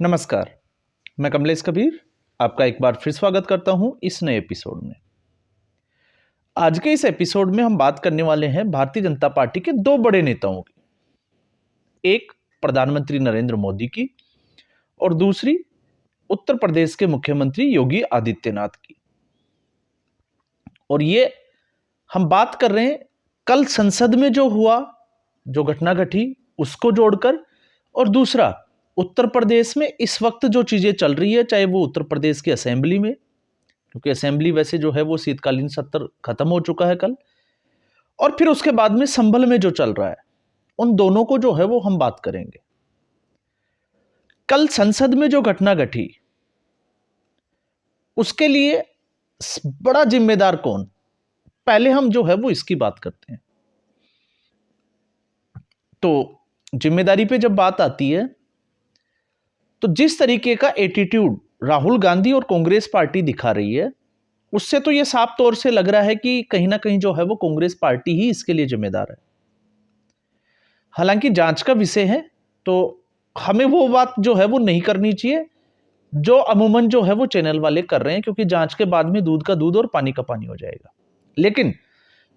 नमस्कार, मैं कमलेश कबीर आपका एक बार फिर स्वागत करता हूं इस नए एपिसोड में। आज के इस एपिसोड में हम बात करने वाले हैं भारतीय जनता पार्टी के दो बड़े नेताओं की। एक प्रधानमंत्री नरेंद्र मोदी की और दूसरी उत्तर प्रदेश के मुख्यमंत्री योगी आदित्यनाथ की। और ये हम बात कर रहे हैं कल संसद में जो हुआ, जो घटना घटी उसको जोड़कर, और दूसरा उत्तर प्रदेश में इस वक्त जो चीजें चल रही है, चाहे वो उत्तर प्रदेश की असेंबली में, क्योंकि असेंबली वैसे जो है वो शीतकालीन सत्र खत्म हो चुका है कल, और फिर उसके बाद में संभल में जो चल रहा है, उन दोनों को जो है वो हम बात करेंगे। कल संसद में जो घटना घटी उसके लिए बड़ा जिम्मेदार कौन, पहले हम जो है वो इसकी बात करते हैं। तो जिम्मेदारी पे जब बात आती है तो जिस तरीके का एटीट्यूड राहुल गांधी और कांग्रेस पार्टी दिखा रही है, उससे तो यह साफ तौर से लग रहा है कि कहीं ना कहीं जो है वो कांग्रेस पार्टी ही इसके लिए जिम्मेदार है। हालांकि जांच का विषय है, तो हमें वो बात जो है वो नहीं करनी चाहिए जो अमूमन जो है वो चैनल वाले कर रहे हैं, क्योंकि जांच के बाद में दूध का दूध और पानी का पानी हो जाएगा। लेकिन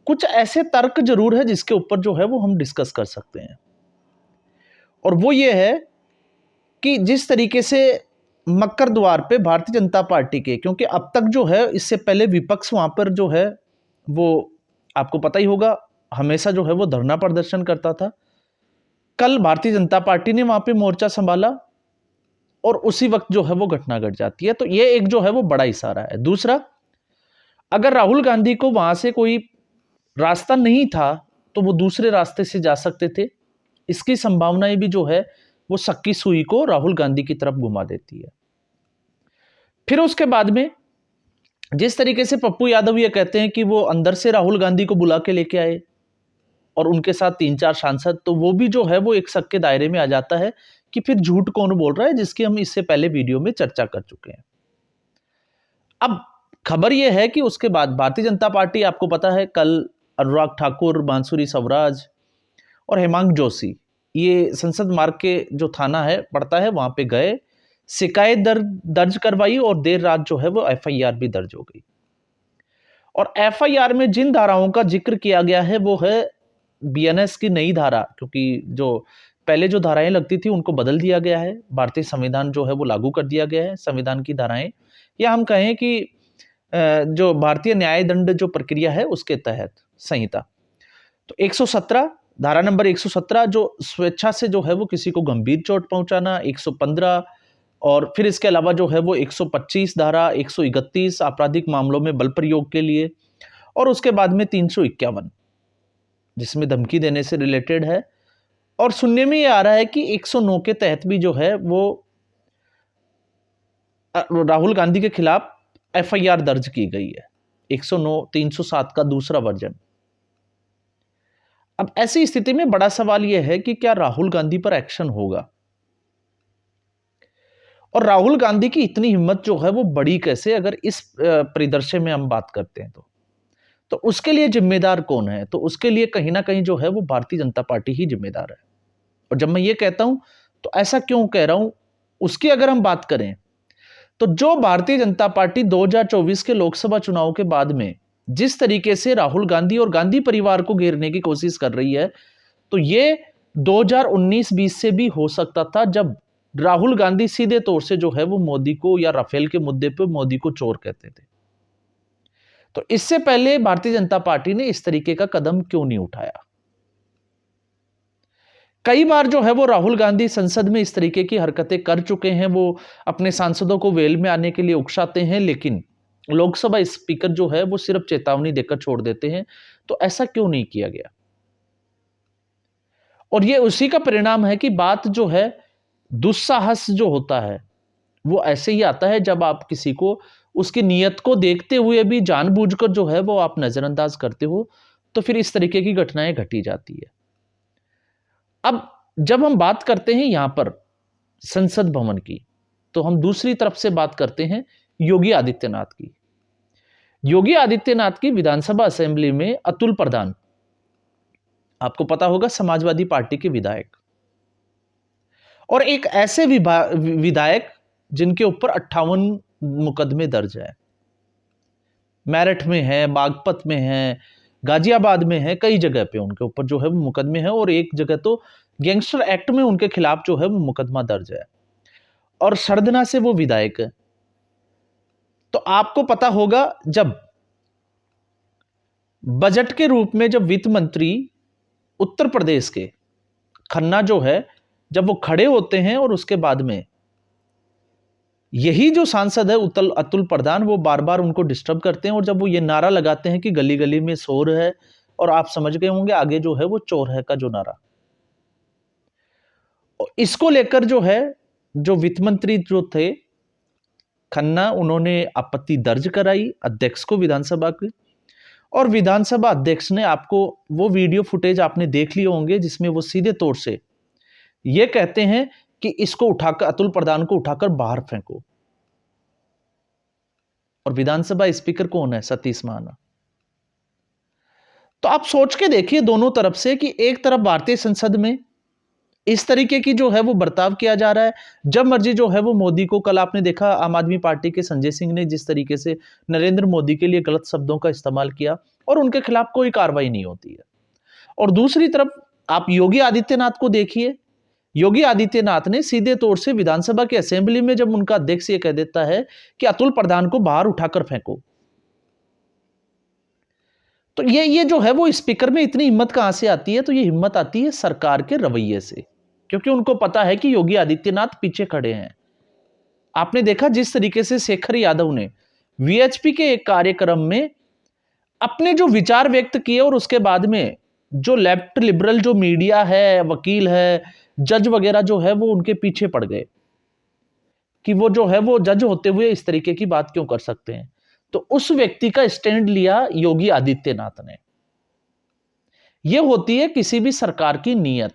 कुछ ऐसे तर्क जरूर है जिसके ऊपर जो है वो हम डिस्कस कर सकते हैं, और वो ये है कि जिस तरीके से मक्कर द्वार पे भारतीय जनता पार्टी के, क्योंकि अब तक जो है इससे पहले विपक्ष वहां पर जो है वो आपको पता ही होगा हमेशा जो है वो धरना प्रदर्शन करता था। कल भारतीय जनता पार्टी ने वहां पे मोर्चा संभाला और उसी वक्त जो है वो घटना घट जाती है। तो ये एक जो है वो बड़ा इशारा है। दूसरा, अगर राहुल गांधी को वहां से कोई रास्ता नहीं था तो वो दूसरे रास्ते से जा सकते थे। इसकी संभावनाएं भी जो है वो सक्की सुई को राहुल गांधी की तरफ घुमा देती है। फिर उसके बाद में जिस तरीके से पप्पू यादव ये कहते हैं कि वो अंदर से राहुल गांधी को बुला के लेके आए और उनके साथ 3-4 सांसद, तो वो भी जो है वो एक शक के दायरे में आ जाता है कि फिर झूठ कौन बोल रहा है, जिसकी हम इससे पहले वीडियो में चर्चा कर चुके हैं। अब खबर यह है कि उसके बाद भारतीय जनता पार्टी, आपको पता है कल अनुराग ठाकुर, बांसुरी स्वराज और हेमांग जोशी ये संसद मार्ग के जो थाना है पड़ता है वहां पे गए, शिकायत दर्ज करवाई और देर रात जो है वो एफआईआर भी दर्ज हो गई। और एफआईआर में जिन धाराओं का जिक्र किया गया है वो है बीएनएस की नई धारा, क्योंकि जो पहले जो धाराएं लगती थी उनको बदल दिया गया है, भारतीय संविधान जो है वो लागू कर दिया गया है, संविधान की धाराएं, या हम कहें कि जो भारतीय न्याय दंड जो प्रक्रिया है उसके तहत संहिता। तो 117 धारा नंबर 117 जो स्वेच्छा से जो है वो किसी को गंभीर चोट पहुंचाना, 115, और फिर इसके अलावा जो है वो 125 धारा, 131 आपराधिक मामलों में बल प्रयोग के लिए, और उसके बाद में 351 जिसमें धमकी देने से रिलेटेड है। और सुनने में ये आ रहा है कि 109 के तहत भी जो है वो राहुल गांधी के खिलाफ एफआईआर दर्ज की गई है, 109 307 का दूसरा वर्जन। अब ऐसी स्थिति में बड़ा सवाल यह है कि क्या राहुल गांधी पर एक्शन होगा, और राहुल गांधी की इतनी हिम्मत जो है वो बड़ी कैसे, अगर इस परिदृश्य में हम बात करते हैं तो उसके लिए जिम्मेदार कौन है? तो उसके लिए कहीं ना कहीं जो है वो भारतीय जनता पार्टी ही जिम्मेदार है। और जब मैं ये कहता हूं तो ऐसा क्यों कह रहा हूं, उसकी अगर हम बात करें तो जो भारतीय जनता पार्टी 2024 के लोकसभा चुनाव के बाद में जिस तरीके से राहुल गांधी और गांधी परिवार को घेरने की कोशिश कर रही है, तो ये 2019-20 से भी हो सकता था, जब राहुल गांधी सीधे तौर से जो है वो मोदी को, या राफेल के मुद्दे पे मोदी को चोर कहते थे। तो इससे पहले भारतीय जनता पार्टी ने इस तरीके का कदम क्यों नहीं उठाया? कई बार जो है वो राहुल गांधी संसद में इस तरीके की हरकतें कर चुके हैं, वो अपने सांसदों को वेल में आने के लिए उकसाते हैं, लेकिन लोकसभा स्पीकर जो है वो सिर्फ चेतावनी देकर छोड़ देते हैं। तो ऐसा क्यों नहीं किया गया? और ये उसी का परिणाम है कि बात जो है, दुस्साहस जो होता है वो ऐसे ही आता है जब आप किसी को उसकी नीयत को देखते हुए भी जानबूझकर जो है वो आप नजरअंदाज करते हो, तो फिर इस तरीके की घटनाएं घटी जाती है। अब जब हम बात करते हैं यहां पर संसद भवन की, तो हम दूसरी तरफ से बात करते हैं योगी आदित्यनाथ की। योगी आदित्यनाथ की विधानसभा असेंबली में अतुल प्रधान, आपको पता होगा समाजवादी पार्टी के विधायक, और एक ऐसे विधायक जिनके ऊपर 58 मुकदमे दर्ज है, मेरठ में है, बागपत में है, गाजियाबाद में है, कई जगह पे उनके ऊपर जो है वो मुकदमे हैं, और एक जगह तो गैंगस्टर एक्ट में उनके खिलाफ जो है वो मुकदमा दर्ज है, और सरदना से वो विधायक है। तो आपको पता होगा, जब बजट के रूप में जब वित्त मंत्री उत्तर प्रदेश के खन्ना जो है, जब वो खड़े होते हैं और उसके बाद में यही जो सांसद है अतुल प्रधान, वो बार बार उनको डिस्टर्ब करते हैं, और जब वो ये नारा लगाते हैं कि गली गली में शोर है, और आप समझ गए होंगे आगे जो है वो चोर है का जो नारा, इसको लेकर जो है, जो वित्त मंत्री जो थे खन्ना, उन्होंने आपत्ति दर्ज कराई अध्यक्ष को विधानसभा की, और विधानसभा अध्यक्ष ने, आपको वो वीडियो फुटेज आपने देख लिए होंगे जिसमें वो सीधे तौर से ये कहते हैं कि इसको उठाकर, अतुल प्रधान को उठाकर बाहर फेंको। और विधानसभा स्पीकर कौन है? सतीश महाना। तो आप सोच के देखिए दोनों तरफ से, कि एक तरफ भारतीय संसद में इस तरीके की जो है वो बर्ताव किया जा रहा है, जब मर्जी जो है वो मोदी को, कल आपने देखा आम आदमी पार्टी के संजय सिंह ने जिस तरीके से नरेंद्र मोदी के लिए गलत शब्दों का इस्तेमाल किया, और उनके खिलाफ कोई कार्रवाई नहीं होती है। और दूसरी तरफ आप योगी आदित्यनाथ को देखिए, योगी आदित्यनाथ ने सीधे तौर से विधानसभा के असेंबली में जब उनका अध्यक्ष ये कह देता है कि अतुल प्रधान को बाहर उठाकर फेंको, तो ये जो है वो स्पीकर में इतनी हिम्मत कहां से आती है? तो ये हिम्मत आती है सरकार के रवैये से, क्योंकि उनको पता है कि योगी आदित्यनाथ पीछे खड़े हैं। आपने देखा जिस तरीके से शेखर यादव ने वीएचपी के एक कार्यक्रम में अपने जो विचार व्यक्त किए, और उसके बाद में जो लेफ्ट लिबरल जो मीडिया है, वकील है, जज वगैरह जो है वो उनके पीछे पड़ गए कि वो जो है वो जज होते हुए इस तरीके की बात क्यों कर सकते हैं। तो उस व्यक्ति का स्टैंड लिया योगी आदित्यनाथ ने। यह होती है किसी भी सरकार की नीयत।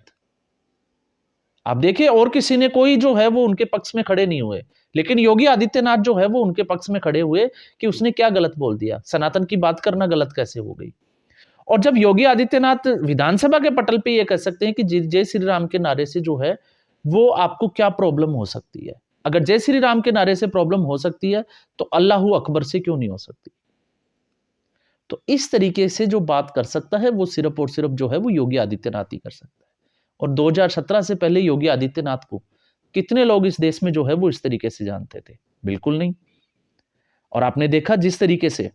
आप देखिए, और किसी ने कोई जो है वो उनके पक्ष में खड़े नहीं हुए, लेकिन योगी आदित्यनाथ जो है वो उनके पक्ष में खड़े हुए कि उसने क्या गलत बोल दिया, सनातन की बात करना गलत कैसे हो गई। और जब योगी आदित्यनाथ विधानसभा के पटल पे ये कह सकते हैं कि जय श्री राम के नारे से जो है वो आपको क्या प्रॉब्लम हो सकती है, अगर जय श्री राम के नारे से प्रॉब्लम हो सकती है तो अल्लाहू अकबर से क्यों नहीं हो सकती। तो इस तरीके से जो बात कर सकता है वो सिर्फ और सिर्फ जो है वो योगी आदित्यनाथ ही कर सकता है। और 2017 से पहले योगी आदित्यनाथ को कितने लोग इस देश में जो है वो इस तरीके से जानते थे? बिल्कुल नहीं। और आपने देखा जिस तरीके से,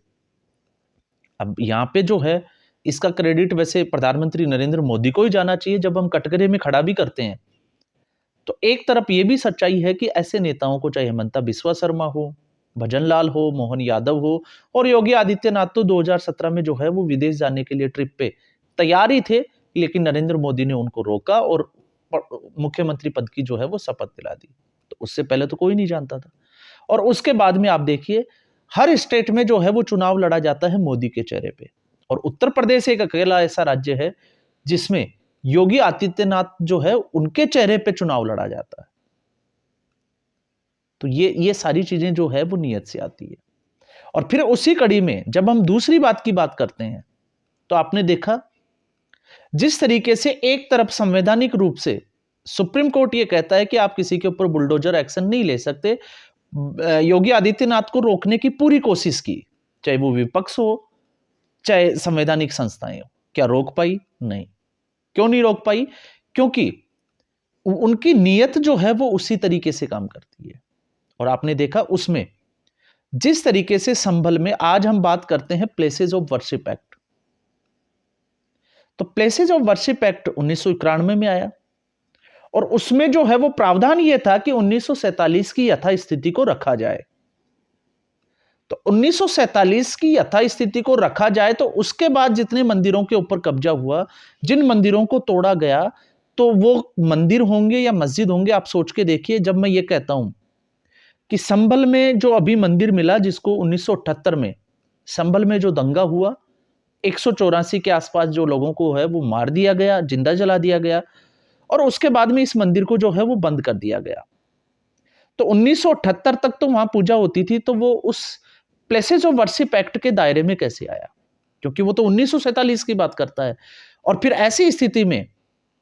अब यहां पे जो है इसका क्रेडिट वैसे प्रधानमंत्री नरेंद्र मोदी को ही जाना चाहिए, जब हम कटघरे में खड़ा भी करते हैं तो एक तरफ ये भी सच्चाई है कि ऐसे नेताओं को, चाहे हेमंता बिस्वा शर्मा हो, भजन लाल हो, मोहन यादव हो, और योगी आदित्यनाथ तो 2017 में जो है वो विदेश जाने के लिए ट्रिप पे तैयार ही थे, लेकिन नरेंद्र मोदी ने उनको रोका और मुख्यमंत्री पद की जो है वो शपथ दिला दी। तो उससे पहले तो कोई नहीं जानता था। और उसके बाद में आप देखिए हर स्टेट में जो है वो चुनाव लड़ा जाता है मोदी के चेहरे पे, और उत्तर प्रदेश एक अकेला ऐसा राज्य है जिसमें योगी आदित्यनाथ जो है उनके चेहरे पे चुनाव लड़ा जाता है। तो ये सारी चीजें जो है वो नियत से आती है। और फिर उसी कड़ी में जब हम दूसरी बात की बात करते हैं तो आपने देखा जिस तरीके से एक तरफ संवैधानिक रूप से सुप्रीम कोर्ट ये कहता है कि आप किसी के ऊपर बुलडोजर एक्शन नहीं ले सकते, योगी आदित्यनाथ को रोकने की पूरी कोशिश की, चाहे वो विपक्ष हो चाहे संवैधानिक संस्थाएं हो। क्या रोक पाई? नहीं। क्यों नहीं रोक पाई? क्योंकि उनकी नीयत जो है वो उसी तरीके से काम करती है। और आपने देखा उसमें जिस तरीके से संभल में, आज हम बात करते हैं प्लेसेस ऑफ वर्शिप एक्ट, तो प्लेसेस ऑफ वर्शिप एक्ट 1991 में आया, और उसमें जो है वो प्रावधान यह था कि 1947 की यथास्थिति को रखा जाए। तो 1947 की यथास्थिति को रखा जाए, तो उसके बाद जितने मंदिरों के ऊपर कब्जा हुआ, जिन मंदिरों को तोड़ा गया, तो वो मंदिर होंगे या मस्जिद होंगे, आप सोच के देखिए। जब मैं ये कहता हूं कि संभल में जो अभी मंदिर मिला, जिसको 1978 में संभल में जो दंगा हुआ, 184 के आसपास जो लोगों को है वो मार दिया गया, जिंदा जला दिया गया, और उसके बाद में इस मंदिर को जो है वो बंद कर दिया गया। तो 1978 तक तो वहां पूजा होती थी, तो वो उस प्लेसेस ऑफ वर्शिप एक्ट के दायरे में कैसे आया? क्योंकि वो तो 1947 की बात करता है। और फिर ऐसी स्थिति में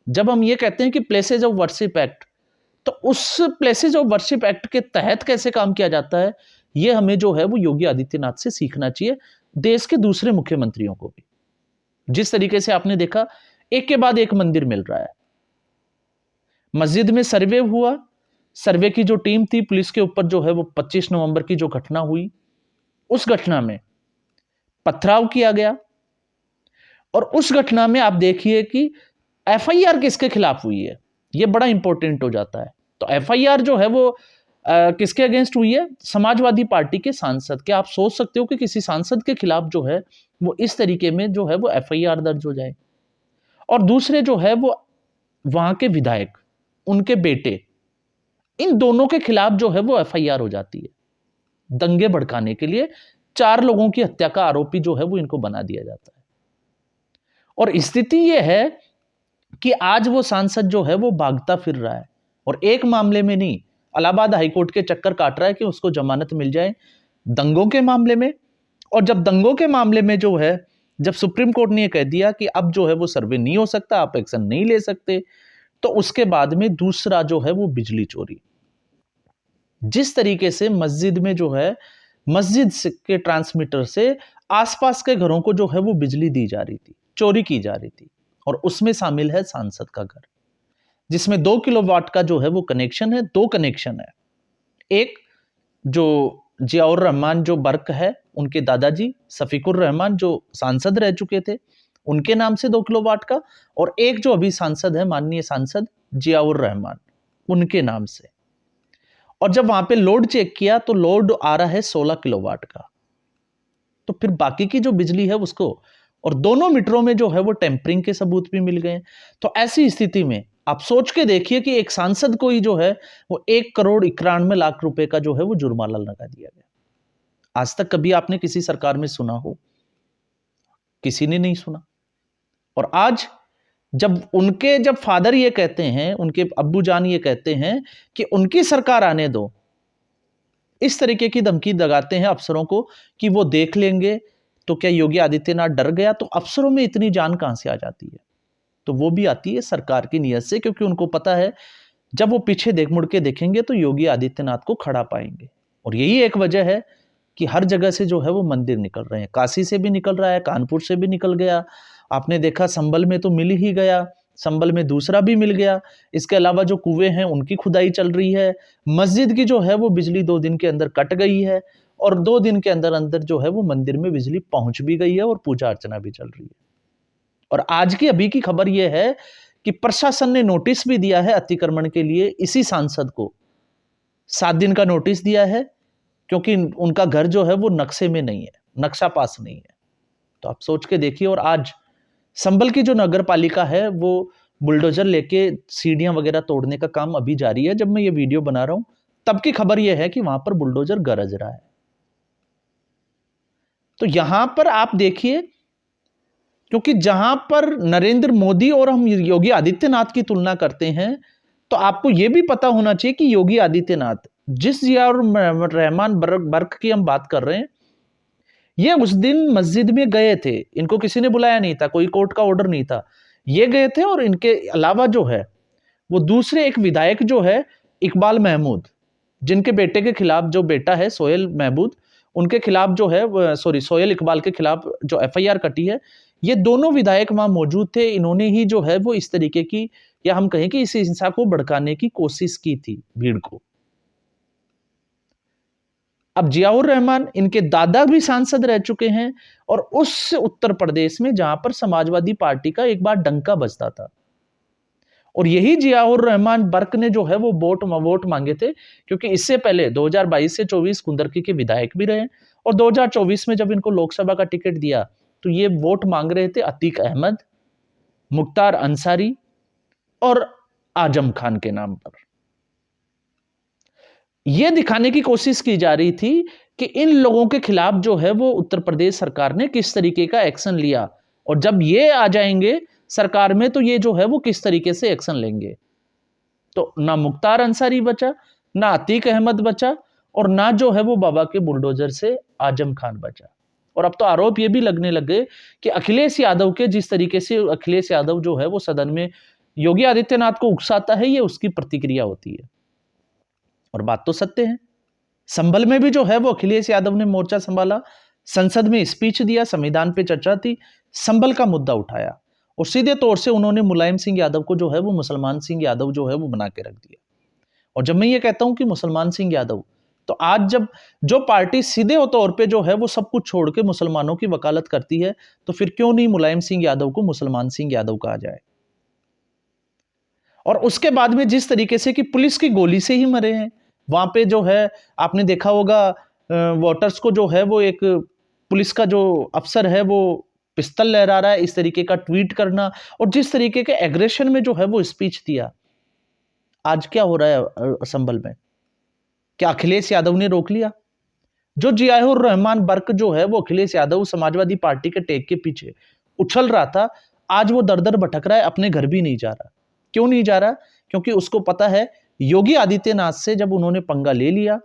जब हम ये कहते हैं कि प्लेसेस ऑफ वर्शिप एक्ट, तो उस प्लेसेस ऑफ वर्शिप एक्ट के तहत कैसे काम किया जाता है, ये हमें जो है वो योगी आदित्यनाथ से सीखना चाहिए, देश के दूसरे मुख्यमंत्रियों को भी। जिस तरीके से आपने देखा, एक के बाद एक मंदिर मिल रहा है। मस्जिद में सर्वे हुआ, सर्वे की जो टीम थी पुलिस के ऊपर जो है वो 25 नवंबर की जो घटना हुई, उस घटना में पथराव किया गया। और उस घटना में आप देखिए कि एफआईआर किसके खिलाफ हुई है, ये बड़ा इंपॉर्टेंट हो जाता है। तो एफआईआर जो है वो किसके अगेंस्ट हुई है, समाजवादी पार्टी के सांसद। क्या आप सोच सकते हो कि किसी सांसद के खिलाफ जो है वो इस तरीके में जो है वो एफआईआर दर्ज हो जाए। और दूसरे जो है वो वहां के विधायक, उनके बेटे, इन दोनों के खिलाफ जो है वो एफआईआर हो जाती है। दंगे भड़काने के लिए 4 लोगों की हत्या का आरोपी जो है वो इनको बना दिया जाता है। और स्थिति यह है कि आज वो सांसद जो है वो भागता फिर रहा है, और एक मामले में नहीं, इलाहाबाद हाईकोर्ट के चक्कर काट रहा है कि उसको जमानत मिल जाए दंगों के मामले में। और जब दंगों के मामले में जो है, जब सुप्रीम कोर्ट ने यह कह दिया कि अब जो है वो सर्वे नहीं हो सकता, आप एक्शन नहीं ले सकते, तो उसके बाद में दूसरा जो है वो बिजली चोरी। जिस तरीके से मस्जिद में जो है, मस्जिद के ट्रांसमीटर से आसपास के घरों को जो है वो बिजली दी जा रही थी, चोरी की जा रही थी, और उसमें शामिल है सांसद का घर, जिसमें 2 किलोवाट का जो है वो कनेक्शन है। 2 कनेक्शन है, एक जो जियाउर रहमान जो बर्क है, उनके दादाजी शफीकुर रहमान जो सांसद रह चुके थे, उनके नाम से 2 किलोवाट का, और एक जो अभी सांसद है, माननीय सांसद जियाउर रहमान, उनके नाम से। और जब वहां पे लोड चेक किया तो लोड आ रहा है 16 किलोवाट का। तो फिर बाकी की जो बिजली है उसको, और दोनों मीटरों में जो है वो टेम्परिंग के सबूत भी मिल गए। तो ऐसी स्थिति में आप सोच के देखिए कि एक सांसद को ही जो है वो 1,91,00,000 रुपए का जो है वो जुर्माना लगा दिया गया। आज तक कभी आपने किसी सरकार में सुना हो? किसी ने नहीं सुना। और आज जब फादर ये कहते हैं, उनके अब्बू जान ये कहते हैं कि उनकी सरकार आने दो, इस तरीके की धमकी लगाते हैं अफसरों को कि वो देख लेंगे, तो क्या योगी आदित्यनाथ डर गया? तो अफसरों में इतनी जान कहां से आ जाती है? तो वो भी आती है सरकार की नीयत से, क्योंकि उनको पता है जब वो पीछे देख मुड़ के देखेंगे तो योगी आदित्यनाथ को खड़ा पाएंगे। और यही एक वजह है कि हर जगह से जो है वो मंदिर निकल रहे हैं। काशी से भी निकल रहा है, कानपुर से भी निकल गया, आपने देखा संभल में तो मिल ही गया, संभल में दूसरा भी मिल गया। इसके अलावा जो कुएं हैं उनकी खुदाई चल रही है। मस्जिद की जो है वो बिजली 2 दिन के अंदर कट गई है, और 2 दिन के अंदर अंदर जो है वो मंदिर में बिजली पहुंच भी गई है, और पूजा अर्चना भी चल रही है। और आज की अभी की खबर यह है कि प्रशासन ने नोटिस भी दिया है अतिक्रमण के लिए, इसी सांसद को 7 दिन का नोटिस दिया है, क्योंकि उनका घर जो है वो नक्शे में नहीं है, नक्शा पास नहीं है। तो आप सोच के देखिए। और आज संभल की जो नगर पालिका है वो बुलडोजर लेके सीढ़ियां वगैरह तोड़ने का काम अभी जारी है। जब मैं ये वीडियो बना रहा हूं तब की खबर यह है कि वहां पर बुलडोजर गरज रहा है। तो यहां पर आप देखिए, क्योंकि जहां पर नरेंद्र मोदी और हम योगी आदित्यनाथ की तुलना करते हैं, तो आपको यह भी पता होना चाहिए कि योगी आदित्यनाथ, जिस जियाउर रहमान बर्क की हम बात कर रहे हैं, ये उस दिन मस्जिद में गए थे, इनको किसी ने बुलाया नहीं था, कोई कोर्ट का ऑर्डर नहीं था, ये गए थे। और इनके अलावा जो है वो दूसरे एक विधायक जो है इकबाल महमूद, जिनके बेटे के खिलाफ, जो बेटा है सोहेल महमूद, उनके खिलाफ जो है, सोहेल इकबाल के खिलाफ जो एफआईआर कटी है, ये दोनों विधायक वहां मौजूद थे। इन्होंने ही जो है वो इस तरीके की, या हम कहें कि इस हिंसा को भड़काने की कोशिश की थी भीड़ को। अब जियाउर रहमान, इनके दादा भी सांसद रह चुके हैं, और उस उत्तर प्रदेश में जहां पर समाजवादी पार्टी का एक बार डंका बजता था। और यही जियाउर रहमान बर्क ने जो है वो वोट मांगे थे, क्योंकि इससे पहले 2022 से 24 कुंदरकी के विधायक भी रहे, और 2024 में जब इनको लोकसभा का टिकट दिया तो ये वोट मांग रहे थे अतीक अहमद, मुख्तार अंसारी और आजम खान के नाम पर। यह दिखाने की कोशिश की जा रही थी कि इन लोगों के खिलाफ जो है वो उत्तर प्रदेश सरकार ने किस तरीके का एक्शन लिया, और जब ये आ जाएंगे सरकार में तो ये जो है वो किस तरीके से एक्शन लेंगे। तो ना मुख्तार अंसारी बचा, ना अतीक अहमद बचा, और ना जो है वो बाबा के बुलडोजर से आजम खान बचा। और अब तो आरोप ये भी लगने लगे कि अखिलेश यादव के, जिस तरीके से अखिलेश यादव जो है वो सदन में योगी आदित्यनाथ को उकसाता है, ये उसकी प्रतिक्रिया होती है। और बात तो सत्य है। संभल में भी जो है वो अखिलेश यादव ने मोर्चा संभाला, संसद में स्पीच दिया, संविधान पे चर्चा थी, संभल का मुद्दा उठाया और सीधे तौर से उन्होंने मुलायम सिंह यादव को जो है वो मुसलमान सिंह यादव जो है वो बना के रख दिया। और जब मैं ये कहता हूं कि मुसलमान सिंह यादव, तो आज जब जो पार्टी सीधे तौर पे जो है वो सब कुछ छोड़ के मुसलमानों की वकालत करती है, तो फिर क्यों नहीं मुलायम सिंह यादव को मुसलमान सिंह यादव कहा जाए। और उसके बाद में जिस तरीके से कि पुलिस की गोली से ही मरे हैं, वहां पे जो है आपने देखा होगा वोटर्स को जो है वो एक पुलिस का जो अफसर है वो पिस्तल लहरा रहा है, इस तरीके का ट्वीट करना और जिस तरीके के एग्रेशन में जो है वो स्पीच दिया। आज क्या हो रहा है संभल में? क्या अखिलेश यादव ने रोक लिया? जो जियाउर रहमान बर्क जो है वो अखिलेश यादव समाजवादी पार्टी के टेक के पीछे उछल रहा था, आज वो दर दर भटक रहा है, अपने घर भी नहीं जा रहा। क्यों नहीं जा रहा? क्योंकि उसको पता है योगी आदित्यनाथ से जब उन्होंने पंगा ले लिया,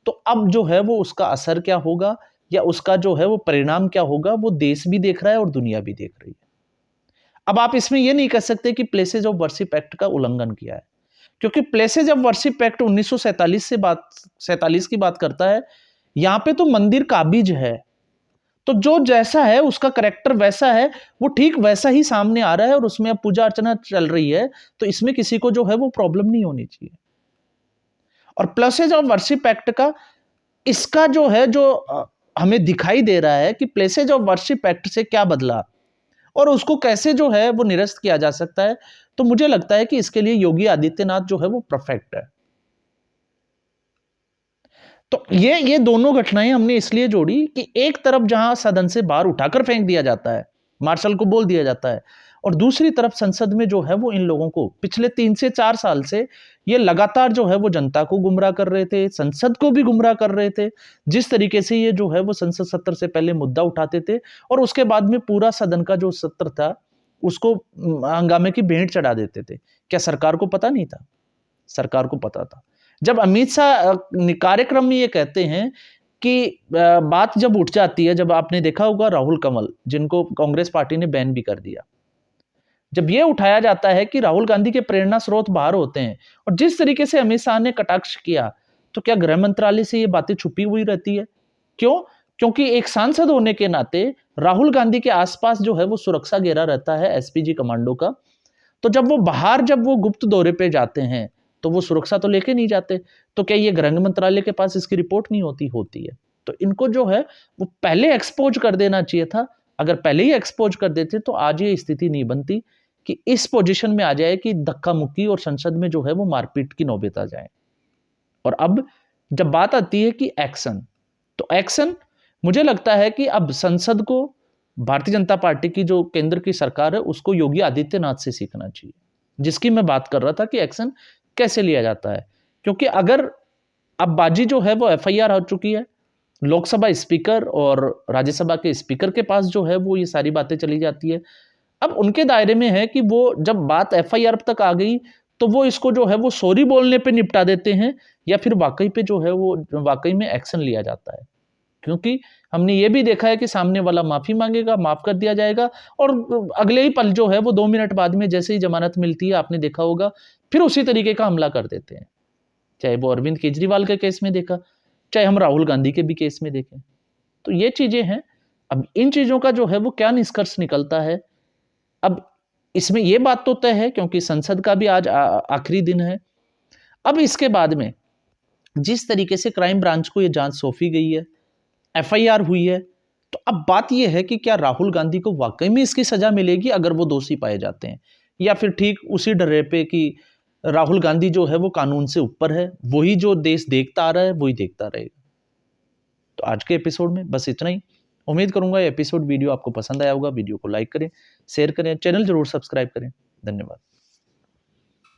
तो अब जो है वो उसका असर क्या होगा या उसका जो है वो परिणाम क्या होगा, वो देश भी देख रहा है और दुनिया भी देख रही है। अब आप इसमें यह नहीं कह सकते कि प्लेसेज ऑफ वर्शिप एक्ट का उल्लंघन किया है, क्योंकि प्लेसेज ऑफ वर्शिप एक्ट 1947 की बात करता है। यहां पे तो मंदिर काबिज है, तो जो जैसा है उसका करेक्टर वैसा है, वो ठीक वैसा ही सामने आ रहा है और उसमें अब पूजा अर्चना चल रही है, तो इसमें किसी को जो है वो प्रॉब्लम नहीं होनी चाहिए। और प्लेसेज ऑफ वर्शिप एक्ट का इसका जो है जो हमें दिखाई दे रहा है कि प्लेसेज ऑफ वर्शिप एक्ट से क्या बदला और उसको कैसे जो है वो निरस्त किया जा सकता है, तो मुझे लगता है कि इसके लिए योगी आदित्यनाथ जो है वो परफेक्ट है। तो ये दोनों घटनाएं हमने इसलिए जोड़ी कि एक तरफ जहां सदन से बाहर उठाकर फेंक दिया जाता है, मार्शल को बोल दिया जाता है, और दूसरी तरफ संसद में जो है वो इन लोगों को पिछले 3 से 4 साल से ये लगातार जो है वो जनता को गुमराह कर रहे थे, संसद को भी गुमराह कर रहे थे। जिस तरीके से ये जो है वो संसद सत्र से पहले मुद्दा उठाते थे और उसके बाद में पूरा सदन का जो सत्र था उसको हंगामे की भेंट चढ़ा देते थे। क्या सरकार को पता नहीं था? सरकार को पता था। जब अमित शाह कार्यक्रम में ये कहते हैं कि बात जब उठ जाती है, जब आपने देखा होगा राहुल कंवल, जिनको कांग्रेस पार्टी ने बैन भी कर दिया, जब ये उठाया जाता है कि राहुल गांधी के प्रेरणा स्रोत बाहर होते हैं और जिस तरीके से अमित शाह ने कटाक्ष किया, तो क्या गृह मंत्रालय से ये बातें छुपी हुई रहती है? क्यों? क्योंकि एक सांसद होने के नाते राहुल गांधी के आसपास जो है वो सुरक्षा घेरा रहता है एसपीजी कमांडो का। तो जब वो बाहर जब वो गुप्त दौरे पे जाते हैं, तो वो सुरक्षा तो लेके नहीं जाते। तो क्या ये गृह मंत्रालय के पास इसकी रिपोर्ट नहीं होती? होती है। तो इनको जो है वो पहले एक्सपोज कर देना चाहिए था। अगर पहले ही एक्सपोज कर देते तो आज ये स्थिति नहीं बनती कि इस पोजीशन में आ जाए कि धक्का मुक्की और संसद में जो है वो मारपीट की नौबत आ जाए। और अब जब बात आती है कि एक्शन, तो एक्शन मुझे लगता है कि अब संसद को भारतीय जनता पार्टी की जो केंद्र की सरकार है उसको योगी आदित्यनाथ से सीखना चाहिए, जिसकी मैं बात कर रहा था कि एक्शन कैसे लिया जाता है। क्योंकि अगर अब बाजी जो है वो एफआईआर हो चुकी है, लोकसभा स्पीकर और राज्यसभा के स्पीकर के पास जो है वो ये सारी बातें चली जाती है। अब उनके दायरे में है कि वो जब बात एफआईआर तक आ गई तो वो इसको जो है वो सॉरी बोलने पे निपटा देते हैं या फिर वाकई पे जो है वो वाकई में एक्शन लिया जाता है। क्योंकि हमने ये भी देखा है कि सामने वाला माफी मांगेगा, माफ कर दिया जाएगा और अगले ही पल जो है वो 2 मिनट बाद में जैसे ही जमानत मिलती है, आपने देखा होगा, फिर उसी तरीके का हमला कर देते हैं। चाहे वो अरविंद केजरीवाल के केस में देखा, चाहे हम राहुल गांधी के भी केस में देखें। तो ये चीजें हैं। अब इन चीजों का जो है वो क्या निष्कर्ष निकलता है, अब इसमें ये बात तो तय है क्योंकि संसद का भी आज आखिरी दिन है। अब इसके बाद में जिस तरीके से क्राइम ब्रांच को ये जांच सौंपी गई है, एफआईआर हुई है, तो अब बात यह है कि क्या राहुल गांधी को वाकई में इसकी सजा मिलेगी अगर वो दोषी पाए जाते हैं, या फिर ठीक उसी डरे पे कि राहुल गांधी जो है वो कानून से ऊपर है, वही जो देश देखता आ रहा है वही देखता रहेगा। तो आज के एपिसोड में बस इतना ही। उम्मीद करूंगा ये एपिसोड वीडियो आपको पसंद आया होगा। वीडियो को लाइक करें, शेयर करें, चैनल जरूर सब्सक्राइब करें। धन्यवाद।